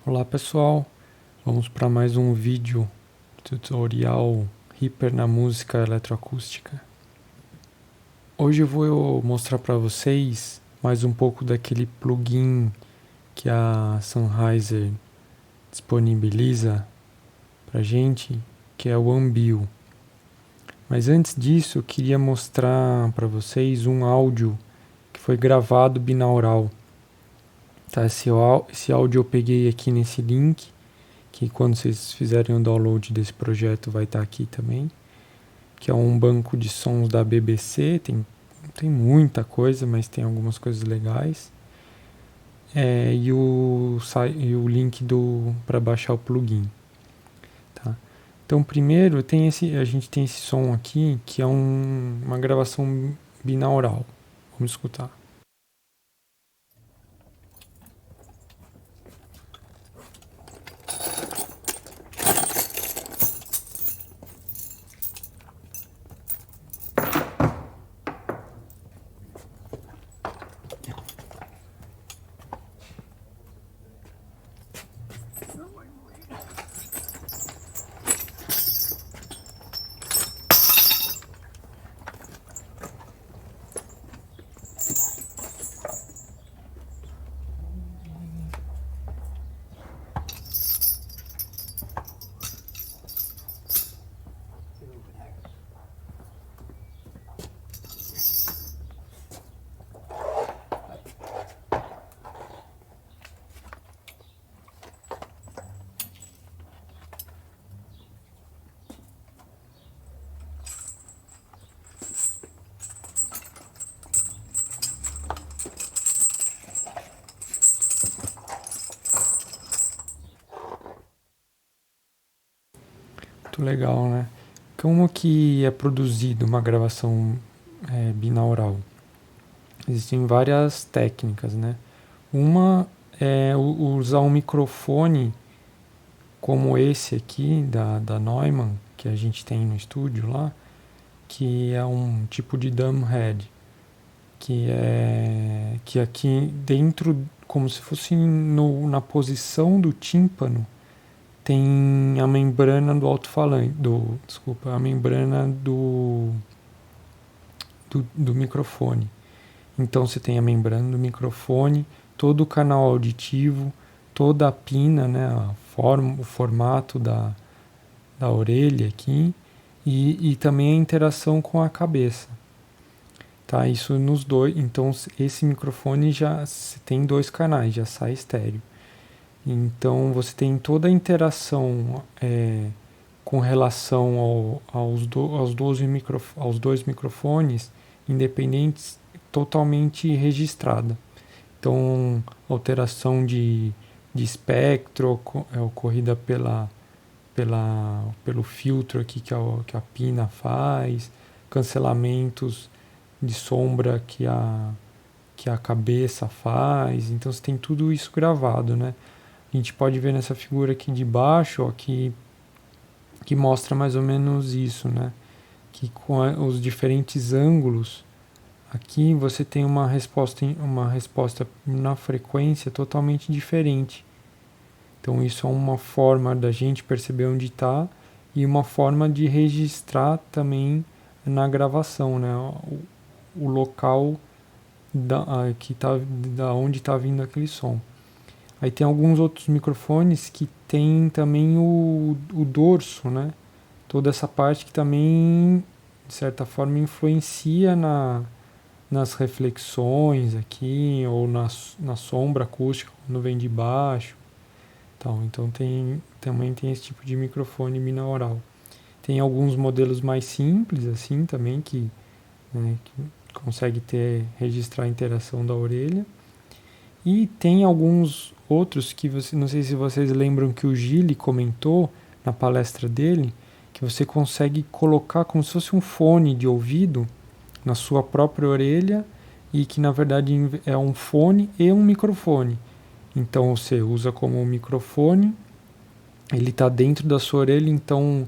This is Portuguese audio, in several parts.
Olá pessoal, vamos para mais um vídeo tutorial Reaper na música eletroacústica. Hoje eu vou mostrar para vocês mais um pouco daquele plugin que a Sennheiser disponibiliza para gente, que é o Ambil. Mas antes disso eu queria mostrar para vocês um áudio que foi gravado binaural. Tá, esse áudio eu peguei aqui nesse link, que quando vocês fizerem o download desse projeto vai estar aqui também, que é um banco de sons da BBC, tem muita coisa, mas tem algumas coisas legais, e o link para baixar o plugin. Tá? Então primeiro a gente tem esse som aqui, que é uma gravação binaural. Vamos escutar. Muito legal, né? Como que é produzido uma gravação binaural? Existem várias técnicas, né? Uma é usar um microfone como esse aqui da Neumann, que a gente tem no estúdio lá, que é um tipo de drum head, que aqui dentro, como se fosse na posição do tímpano, tem a membrana do alto-falante, a membrana do microfone. Então você tem a membrana do microfone, todo o canal auditivo, toda a pina, né, o formato da orelha aqui, e também a interação com a cabeça. Tá, isso nos dois. Então esse microfone já tem dois canais, já sai estéreo. Então você tem toda a interação com relação aos dois microfones independentes totalmente registrada. Então, alteração de espectro é ocorrida pelo filtro aqui que a pina faz, cancelamentos de sombra que a cabeça faz. Então, você tem tudo isso gravado, né? A gente pode ver nessa figura aqui de baixo, ó, que mostra mais ou menos isso, né? Que com os diferentes ângulos, aqui você tem uma resposta na frequência totalmente diferente. Então isso é uma forma da gente perceber onde está e uma forma de registrar também na gravação, né? O local da onde está vindo aquele som. Aí tem alguns outros microfones que tem também o dorso, né? Toda essa parte que também, de certa forma, influencia nas reflexões aqui, ou na sombra acústica, quando vem de baixo. Então também tem esse tipo de microfone binaural. Tem alguns modelos mais simples, assim, também, que consegue registrar a interação da orelha. E tem alguns outros que não sei se vocês lembram que o Gili comentou na palestra dele, que você consegue colocar como se fosse um fone de ouvido na sua própria orelha e que na verdade é um fone e um microfone. Então você usa como um microfone, ele está dentro da sua orelha, então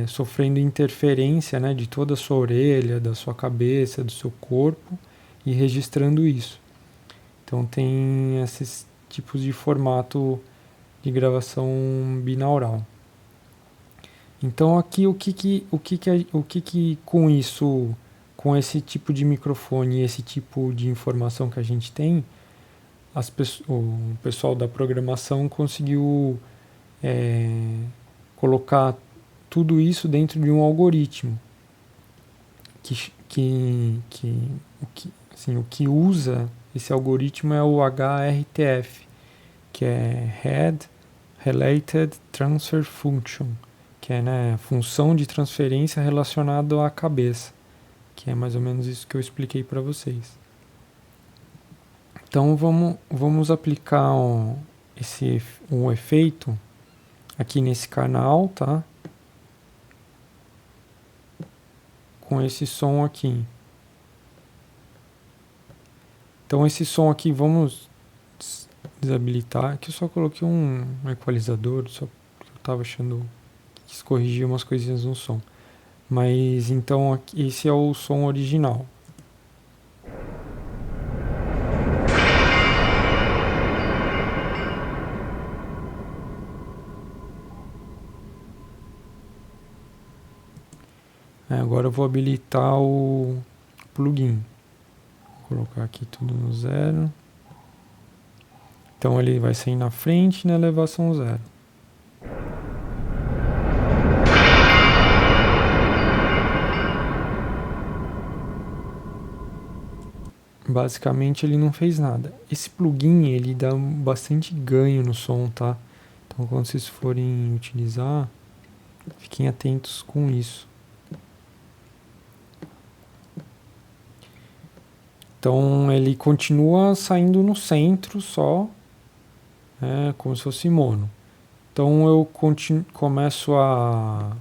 sofrendo interferência, né, de toda a sua orelha, da sua cabeça, do seu corpo e registrando isso. Então tem esses tipos de formato de gravação binaural. Então aqui o que com isso, com esse tipo de microfone e esse tipo de informação que a gente tem, o pessoal da programação conseguiu colocar tudo isso dentro de um algoritmo o que usa esse algoritmo é o HRTF, que é Head Related Transfer Function, que é, né, função de transferência relacionada à cabeça, que é mais ou menos isso que eu expliquei para vocês. Então vamos aplicar um efeito aqui nesse canal, tá? Com esse som aqui. Então esse som aqui vamos desabilitar. Aqui eu só coloquei um equalizador, só porque eu estava achando que quis corrigir umas coisinhas no som. Mas então esse é o som original. Agora eu vou habilitar o plugin. Vou colocar aqui tudo no 0. Então ele vai sair na frente na elevação 0. Basicamente ele não fez nada. Esse plugin ele dá bastante ganho no som, tá? Então quando vocês forem utilizar, fiquem atentos com isso. Então ele continua saindo no centro só, como se fosse mono. Então eu começo a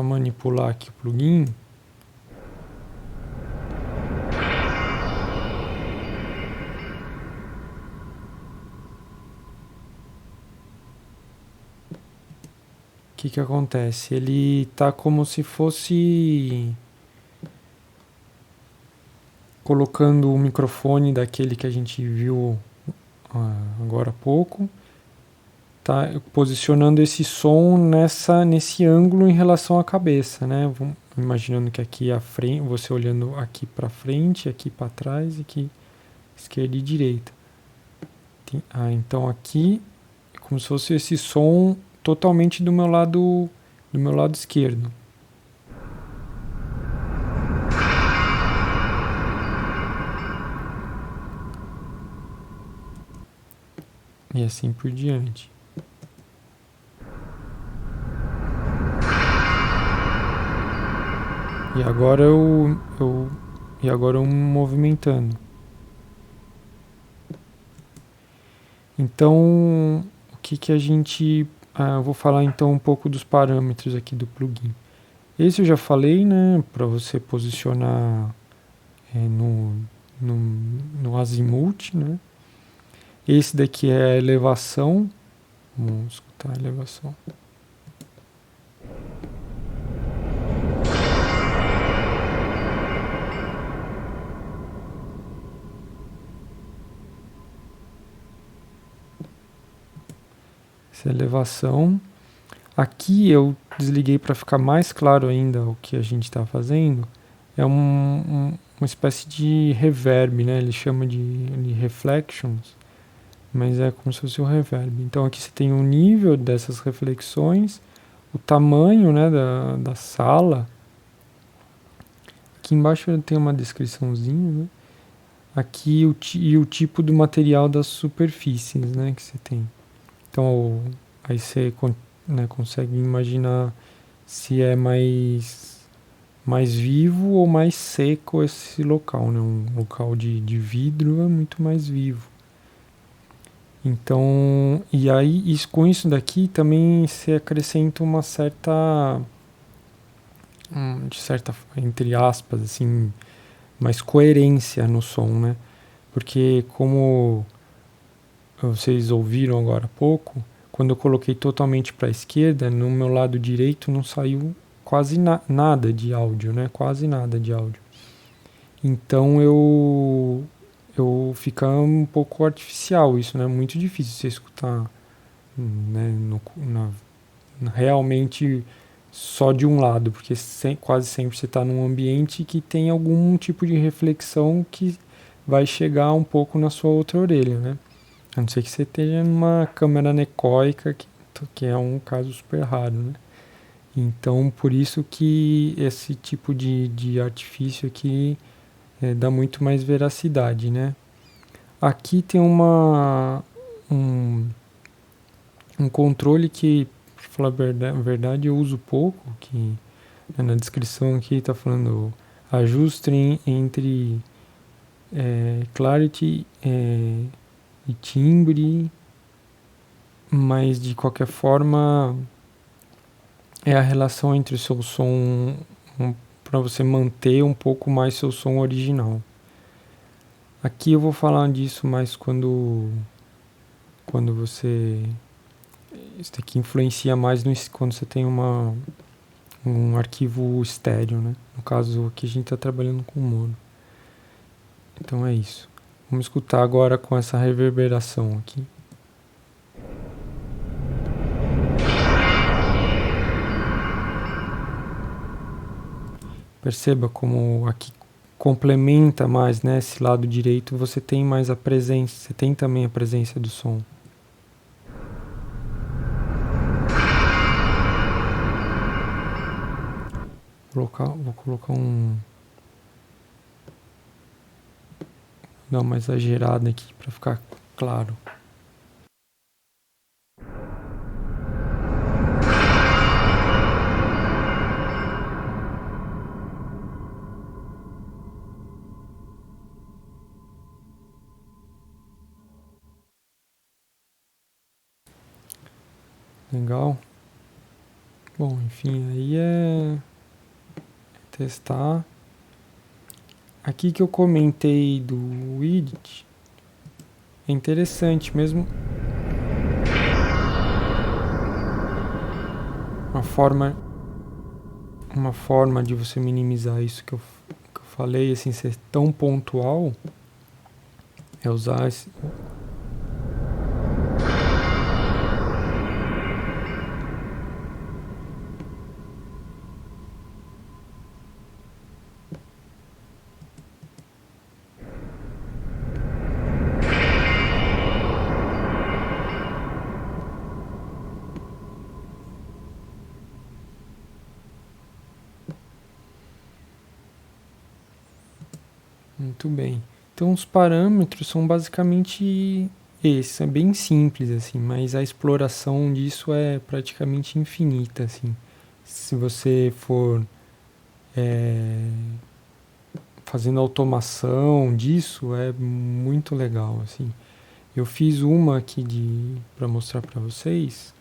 manipular aqui o plugin. O que acontece? Ele tá como se fosse colocando o microfone daquele que a gente viu agora há pouco, tá posicionando esse som nesse ângulo em relação à cabeça, né? Imaginando que aqui à frente, você olhando aqui para frente, aqui para trás, aqui esquerda e direita. Então aqui é como se fosse esse som totalmente do meu lado esquerdo. E assim por diante. E agora eu movimentando. Então, o que a gente... eu vou falar então um pouco dos parâmetros aqui do plugin. Esse eu já falei, né? Para você posicionar no azimuth, né? Esse daqui é a elevação. Vamos escutar a elevação. Essa é a elevação. Aqui eu desliguei para ficar mais claro ainda o que a gente está fazendo. É uma espécie de reverb, né? Ele chama de reflections, mas é como se fosse o reverb. Então aqui você tem o nível dessas reflexões, o tamanho, né, da sala. Aqui embaixo tem uma descriçãozinha, né? Aqui o tipo do material das superfícies, né, que você tem. Então aí você consegue imaginar se é mais vivo ou mais seco esse local, né? Um local de vidro é muito mais vivo. Então, e aí com isso daqui também se acrescenta uma certa, entre aspas, assim, mais coerência no som, né? Porque como vocês ouviram agora há pouco, quando eu coloquei totalmente para a esquerda, no meu lado direito não saiu quase nada de áudio, né? Quase nada de áudio. Então fica um pouco artificial isso, né? Muito difícil você escutar, né, realmente só de um lado, porque quase sempre você está num ambiente que tem algum tipo de reflexão que vai chegar um pouco na sua outra orelha, né? A não ser que você esteja numa câmera anecoica, que é um caso super raro, né? Então, por isso que esse tipo de artifício aqui dá muito mais veracidade, né? Aqui tem um, um controle que, para falar a verdade, eu uso pouco, que na descrição aqui está falando ajuste entre clarity e timbre, mas de qualquer forma é a relação entre o seu som para você manter um pouco mais seu som original. Aqui eu vou falar disso mais quando você isso aqui influencia mais quando você tem um arquivo estéreo, né? No caso aqui a gente está trabalhando com mono. Então é isso. Vamos escutar agora com essa reverberação aqui. Perceba como aqui complementa mais, né? Esse lado direito você tem mais a presença, você tem também a presença do som. Vou colocar dar uma exagerada aqui para ficar claro. Legal. Bom, enfim, aí é testar. Aqui que eu comentei do widget, é interessante mesmo. Uma forma de você minimizar isso que eu falei, assim, ser tão pontual, é usar esse. Muito bem. Então os parâmetros são basicamente esses, é bem simples assim, mas a exploração disso é praticamente infinita assim. Se você for fazendo automação disso, é muito legal assim. Eu fiz uma aqui para mostrar para vocês.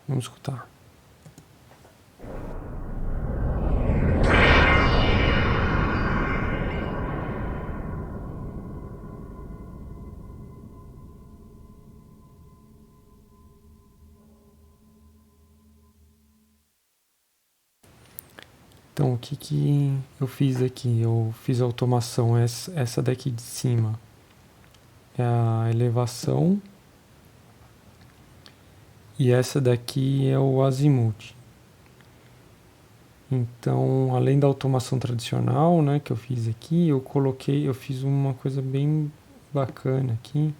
Vamos escutar. Então, o que eu fiz aqui? Eu fiz a automação, essa daqui de cima é a elevação e essa daqui é o azimuth. Então, além da automação tradicional, né, que eu fiz aqui, eu fiz uma coisa bem bacana aqui,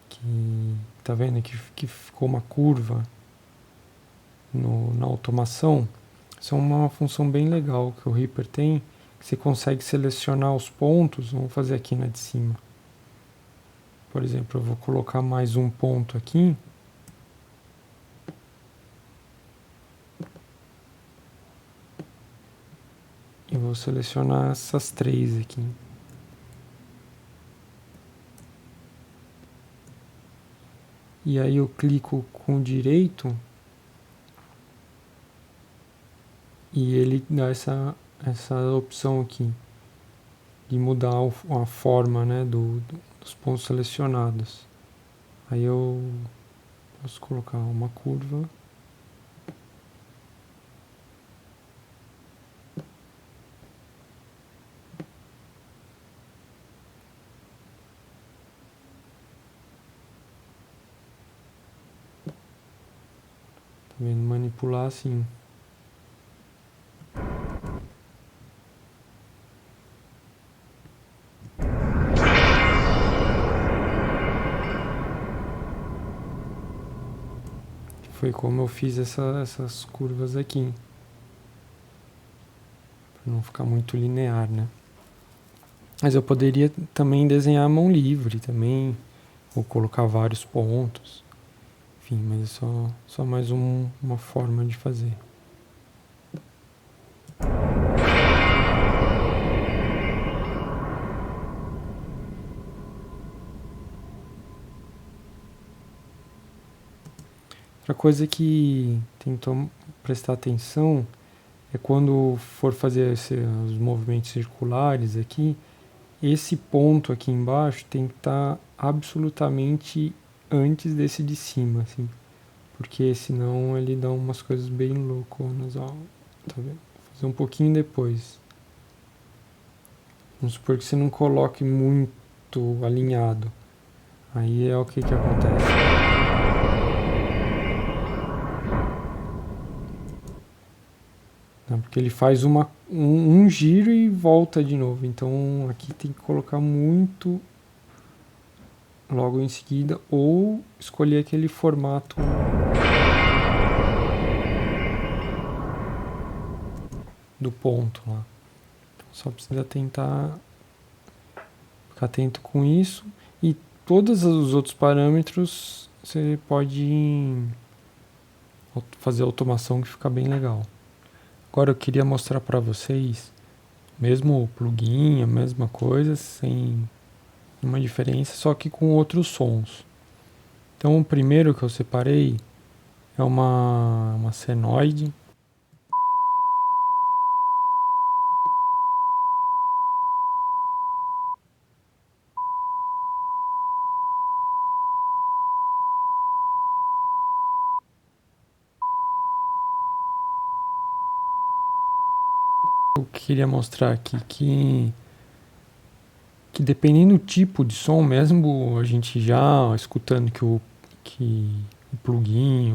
que tá vendo que ficou uma curva na automação. Isso é uma função bem legal que o Reaper tem, que você consegue selecionar os pontos. Vamos fazer aqui na de cima. Por exemplo, eu vou colocar mais um ponto aqui. E vou selecionar essas três aqui. E aí eu clico com o direito e ele dá essa opção aqui de mudar a forma, né, dos pontos selecionados. Aí eu posso colocar uma curva. vendo? Manipular assim. Foi como eu fiz essas curvas aqui. Para não ficar muito linear, né? Mas eu poderia também desenhar à mão livre também, ou colocar vários pontos. Enfim, mas é só mais uma forma de fazer. Outra coisa que tem que prestar atenção é quando for fazer os movimentos circulares aqui, esse ponto aqui embaixo tem que estar absolutamente antes desse de cima, assim, porque senão ele dá umas coisas bem louconas, ó, tá vendo? Vou fazer um pouquinho depois. Vamos supor que você não coloque muito alinhado. Aí é o que acontece. Porque ele faz um giro e volta de novo. Então aqui tem que colocar muito logo em seguida, ou escolher aquele formato do ponto lá. Então, só precisa tentar ficar atento com isso, e todos os outros parâmetros você pode fazer automação que fica bem legal. Agora eu queria mostrar para vocês, mesmo o plugin, a mesma coisa, sem uma diferença, só que com outros sons. Então o primeiro que eu separei é uma senoide. Eu queria mostrar aqui que dependendo do tipo de som, mesmo a gente já escutando que o plugin,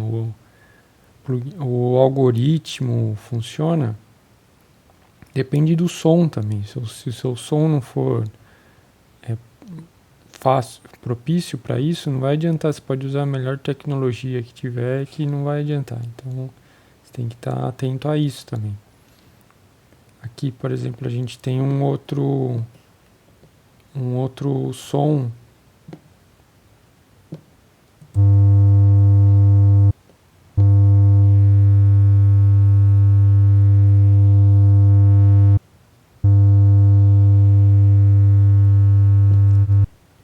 o algoritmo funciona, depende do som também. Se o seu som não for fácil, propício para isso, não vai adiantar. Você pode usar a melhor tecnologia que tiver, que não vai adiantar. Então você tem que estar atento a isso também. Aqui, por exemplo, a gente tem um outro som.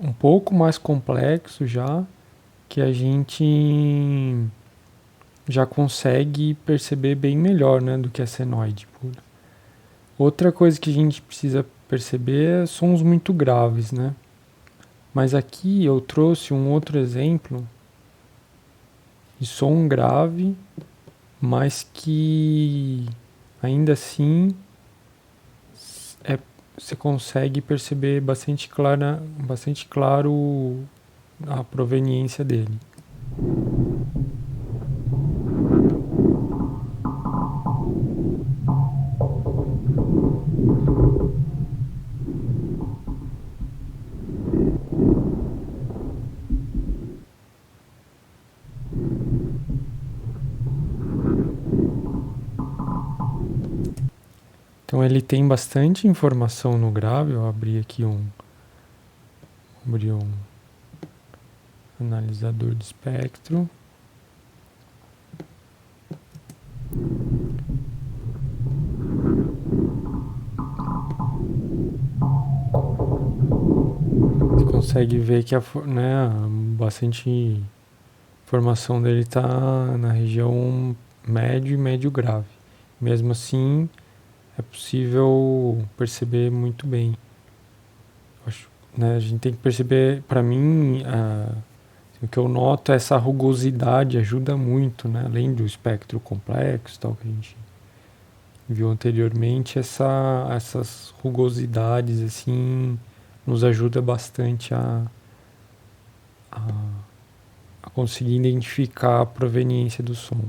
Um pouco mais complexo já, que a gente já consegue perceber bem melhor, né, do que a senoide pura. Outra coisa que a gente precisa perceber é sons muito graves, né? Mas aqui eu trouxe um outro exemplo de som grave, mas que ainda assim você consegue perceber bastante claro a proveniência dele. Então ele tem bastante informação no grave. Eu abri aqui um analisador de espectro. Você consegue ver que bastante informação dele está na região médio e médio grave. Mesmo assim, é possível perceber muito bem. Acho, né, a gente tem que perceber, para mim, o que eu noto é essa rugosidade ajuda muito, né? Além do espectro complexo, tal, que a gente viu anteriormente, essas rugosidades assim nos ajuda bastante a conseguir identificar a proveniência do som.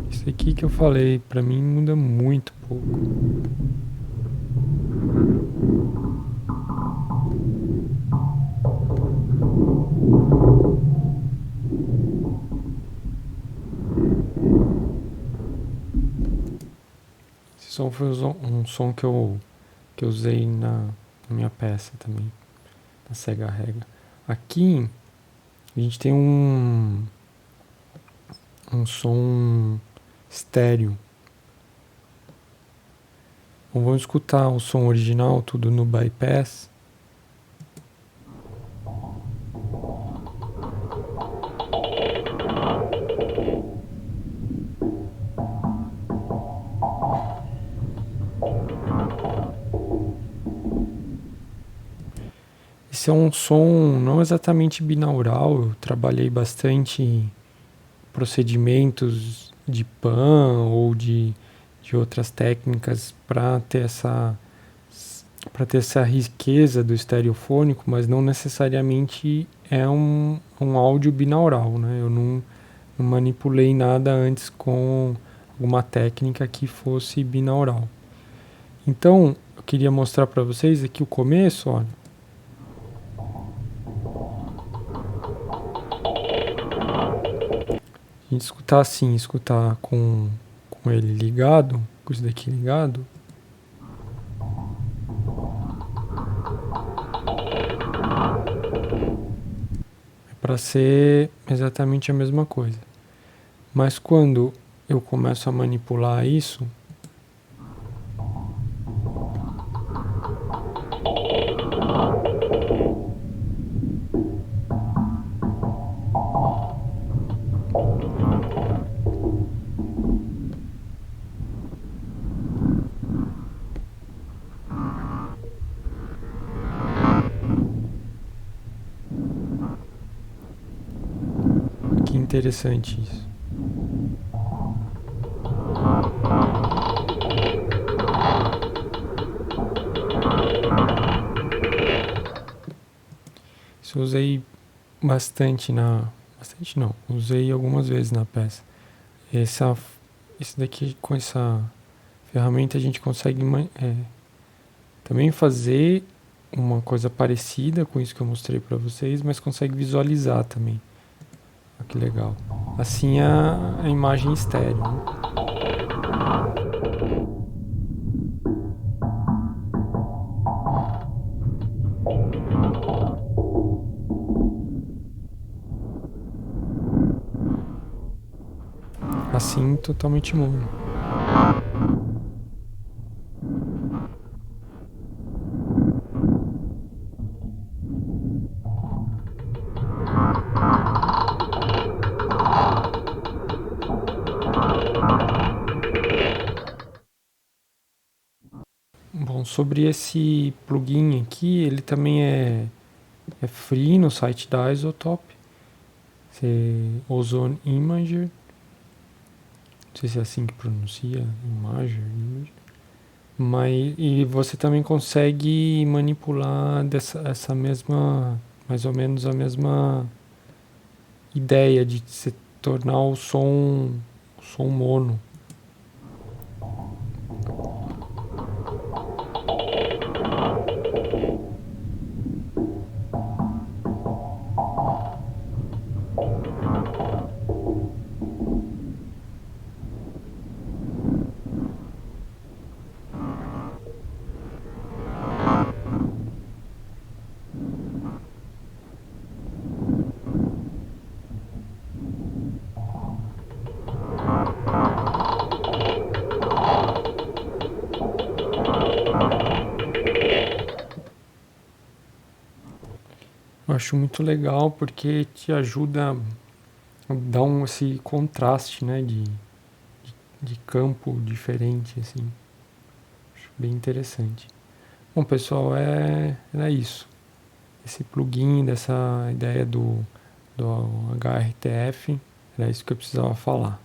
Isso aqui que eu falei, pra mim muda muito pouco. Esse som foi um som que eu usei na minha peça também, na Sega Rega. Aqui a gente tem um som estéreo. Então vamos escutar o som original, tudo no bypass. Esse é um som não exatamente binaural, eu trabalhei bastante procedimentos de pan ou de outras técnicas para ter essa riqueza do estereofônico, mas não necessariamente é um áudio binaural, né? Eu não manipulei nada antes com alguma técnica que fosse binaural. Então, eu queria mostrar para vocês aqui o começo, olha. A gente escutar assim, escutar com ele ligado, com isso daqui ligado. É para ser exatamente a mesma coisa. Mas quando eu começo a manipular isso, que interessante isso. Isso eu usei bastante bastante não, usei algumas vezes na peça. Esse daqui, com essa ferramenta, a gente consegue também fazer uma coisa parecida com isso que eu mostrei para vocês, mas consegue visualizar também. Olha que legal. Assim a imagem estéreo, né? Assim totalmente mono. Bom, sobre esse plugin aqui, ele também é free no site da Isotope. Ozone Imager. Não sei se é assim que pronuncia, Imager. Mas, e você também consegue manipular essa mesma, mais ou menos a mesma ideia de se tornar o som mono. Eu acho muito legal porque te ajuda a dar esse contraste, né, de campo diferente, assim. Acho bem interessante. Bom, pessoal, era isso. Esse plugin, dessa ideia do HRTF, era isso que eu precisava falar.